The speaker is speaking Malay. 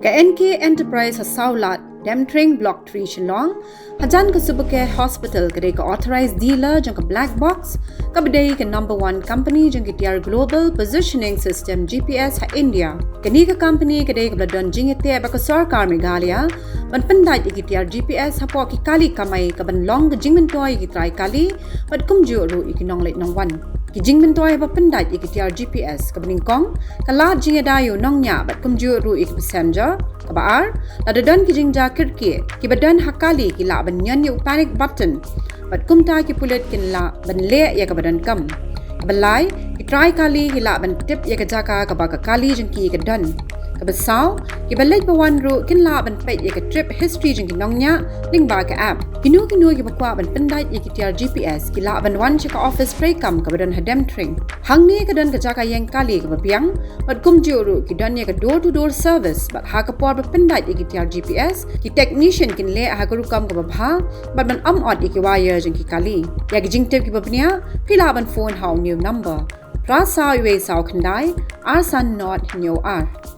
Ka NK Enterprise Hasaulat Demthring Block 3 Shillong Hajan ka Supercare Hospital kadai ka authorized dealer jang ka black box ka badai ka number 1 company jang ka Atiar Global Positioning System GPS ha India kani ka company kadai ka bladon jing ite ba ka sarkar Meghalaya ban pandai ki Atiar GPS ha po ki kali kamai ka ban long ka jing mentoi ki try kali bat kumju ru ikinong late nong wan ki jing mentoi ba pandai ki Atiar GPS ka beningkong ka la jing dayo nong nya bat kumju ru ik passenger ka baar la dan ki jing kirki ki badan hakali ki la ban nyan yu panic button bat kumta ki pulet kin la ban le ya ka badan kam balai ki try kali ki la ban tip ya ka jaka ka ba ka kali jeng ki ka dan ka basaw ki balai bawan ru kin la ban pe ya ka trip history jeng ki nongnya ling ba ka app kinu ki bakwa ban pendai ya ki Atiar GPS ki la ban wan ka office spray kam ka badan Demthring hang ni ka dan ka jaka yang kali ka bapiang bat kum ru ki dan ya ka door to door service bat ha ka por ba pendai ya ki Atiar GPS ki technician kin le ha ka ru kam ka babha bat ban od ya ki wire jeng ki kali ya ki jing tip ki babnia pila ban phone how new number Prasa Iwe Sao Khandai, Arsan Not Nyo Ar.